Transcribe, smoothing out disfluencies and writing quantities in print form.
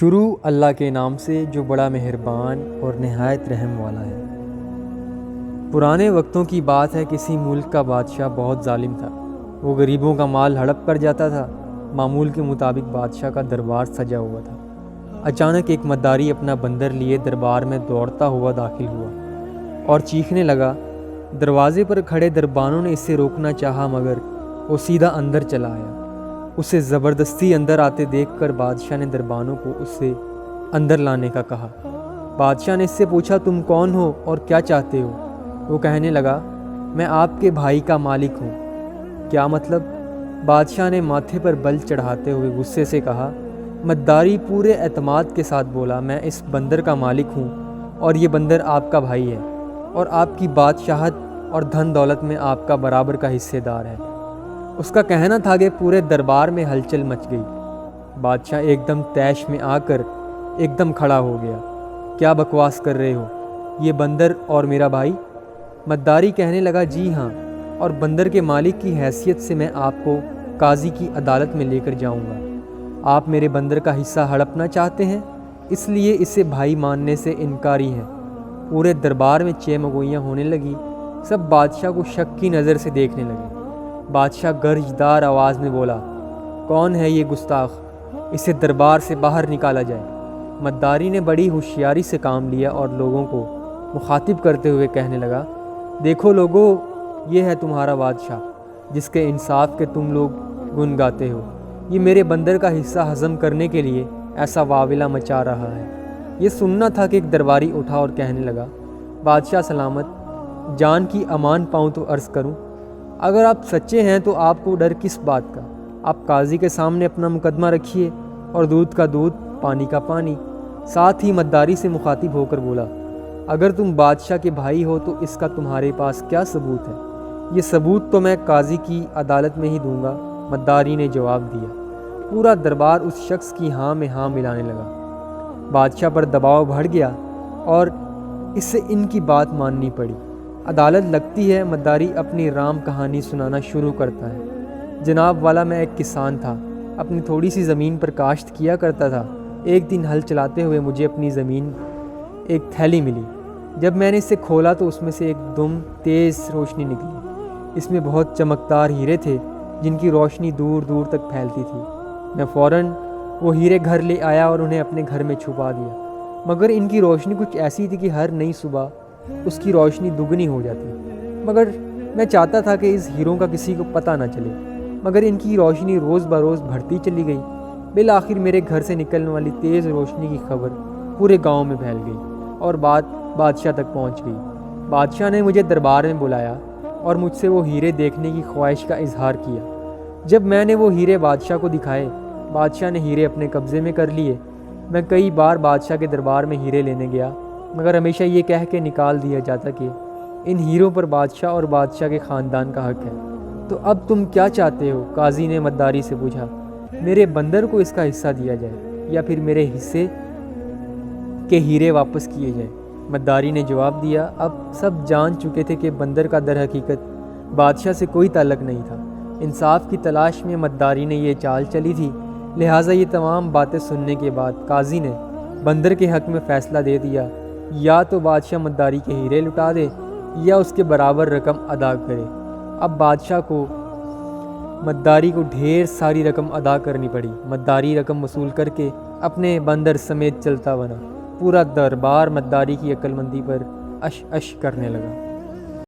شروع اللہ کے نام سے جو بڑا مہربان اور نہایت رحم والا ہے۔ پرانے وقتوں کی بات ہے، کسی ملک کا بادشاہ بہت ظالم تھا۔ وہ غریبوں کا مال ہڑپ کر جاتا تھا۔ معمول کے مطابق بادشاہ کا دربار سجا ہوا تھا۔ اچانک ایک مداری اپنا بندر لیے دربار میں دوڑتا ہوا داخل ہوا اور چیخنے لگا۔ دروازے پر کھڑے دربانوں نے اسے روکنا چاہا، مگر وہ سیدھا اندر چلا آیا۔ اسے زبردستی اندر آتے دیکھ کر بادشاہ نے دربانوں کو اسے اندر لانے کا کہا۔ بادشاہ نے اس سے پوچھا، تم کون ہو اور کیا چاہتے ہو؟ وہ کہنے لگا، میں آپ کے بھائی کا مالک ہوں۔ کیا مطلب؟ بادشاہ نے ماتھے پر بل چڑھاتے ہوئے غصے سے کہا۔ مداری پورے اعتماد کے ساتھ بولا، میں اس بندر کا مالک ہوں اور یہ بندر آپ کا بھائی ہے اور آپ کی بادشاہت اور دھن دولت میں آپ کا برابر کا حصے دار ہے۔ اس کا کہنا تھا کہ پورے دربار میں ہلچل مچ گئی۔ بادشاہ ایک دم طیش میں آ کر ایک دم کھڑا ہو گیا۔ کیا بکواس کر رہے ہو؟ یہ بندر اور میرا بھائی؟ مداری کہنے لگا، جی ہاں، اور بندر کے مالک کی حیثیت سے میں آپ کو قاضی کی عدالت میں لے کر جاؤں گا۔ آپ میرے بندر کا حصہ ہڑپنا چاہتے ہیں، اس لیے اسے بھائی ماننے سے انکاری ہیں۔ پورے دربار میں چیمگوئیاں ہونے لگی۔ سب بادشاہ کو شک کی نظر سے دیکھنے لگے۔ بادشاہ گرجدار آواز میں بولا، کون ہے یہ گستاخ؟ اسے دربار سے باہر نکالا جائے۔ مداری نے بڑی ہوشیاری سے کام لیا اور لوگوں کو مخاطب کرتے ہوئے کہنے لگا، دیکھو لوگو، یہ ہے تمہارا بادشاہ جس کے انصاف کے تم لوگ گن گاتے ہو۔ یہ میرے بندر کا حصہ ہضم کرنے کے لیے ایسا واویلا مچا رہا ہے۔ یہ سننا تھا کہ ایک درباری اٹھا اور کہنے لگا، بادشاہ سلامت، جان کی امان پاؤں تو عرض کروں، اگر آپ سچے ہیں تو آپ کو ڈر کس بات کا؟ آپ قاضی کے سامنے اپنا مقدمہ رکھیے اور دودھ کا دودھ، پانی کا پانی۔ ساتھ ہی مداری سے مخاطب ہو کر بولا، اگر تم بادشاہ کے بھائی ہو تو اس کا تمہارے پاس کیا ثبوت ہے؟ یہ ثبوت تو میں قاضی کی عدالت میں ہی دوں گا، مداری نے جواب دیا۔ پورا دربار اس شخص کی ہاں میں ہاں ملانے لگا۔ بادشاہ پر دباؤ بڑھ گیا اور اس سے ان کی بات ماننی پڑی۔ عدالت لگتی ہے۔ مداری اپنی رام کہانی سنانا شروع کرتا ہے۔ جناب والا، میں ایک کسان تھا، اپنی تھوڑی سی زمین پر کاشت کیا کرتا تھا۔ ایک دن ہل چلاتے ہوئے مجھے اپنی زمین ایک تھیلی ملی۔ جب میں نے اسے کھولا تو اس میں سے ایک دم تیز روشنی نکلی۔ اس میں بہت چمکدار ہیرے تھے جن کی روشنی دور دور تک پھیلتی تھی۔ میں فوراً وہ ہیرے گھر لے آیا اور انہیں اپنے گھر میں چھپا دیا، مگر ان کی روشنی کچھ ایسی تھی کہ ہر نئی صبح اس کی روشنی دگنی ہو جاتی۔ مگر میں چاہتا تھا کہ اس ہیروں کا کسی کو پتہ نہ چلے، مگر ان کی روشنی روز بروز بڑھتی چلی گئی۔ بالآخر میرے گھر سے نکلنے والی تیز روشنی کی خبر پورے گاؤں میں پھیل گئی اور بات بادشاہ تک پہنچ گئی۔ بادشاہ نے مجھے دربار میں بلایا اور مجھ سے وہ ہیرے دیکھنے کی خواہش کا اظہار کیا۔ جب میں نے وہ ہیرے بادشاہ کو دکھائے، بادشاہ نے ہیرے اپنے قبضے میں کر لیے۔ میں کئی بار بادشاہ کے دربار میں ہیرے لینے گیا، مگر ہمیشہ یہ کہہ کے نکال دیا جاتا کہ ان ہیروں پر بادشاہ اور بادشاہ کے خاندان کا حق ہے۔ تو اب تم کیا چاہتے ہو؟ قاضی نے مداری سے پوچھا۔ میرے بندر کو اس کا حصہ دیا جائے یا پھر میرے حصے کے ہیرے واپس کیے جائیں؟ مداری نے جواب دیا۔ اب سب جان چکے تھے کہ بندر کا در حقیقت بادشاہ سے کوئی تعلق نہیں تھا۔ انصاف کی تلاش میں مداری نے یہ چال چلی تھی، لہٰذا یہ تمام باتیں سننے کے بعد قاضی نے بندر کے حق میں فیصلہ دے دیا، یا تو بادشاہ مداری کے ہیرے لٹا دے یا اس کے برابر رقم ادا کرے۔ اب بادشاہ کو مداری کو ڈھیر ساری رقم ادا کرنی پڑی۔ مداری رقم وصول کر کے اپنے بندر سمیت چلتا بنا۔ پورا دربار مداری کی عقل مندی پر اش اش کرنے لگا۔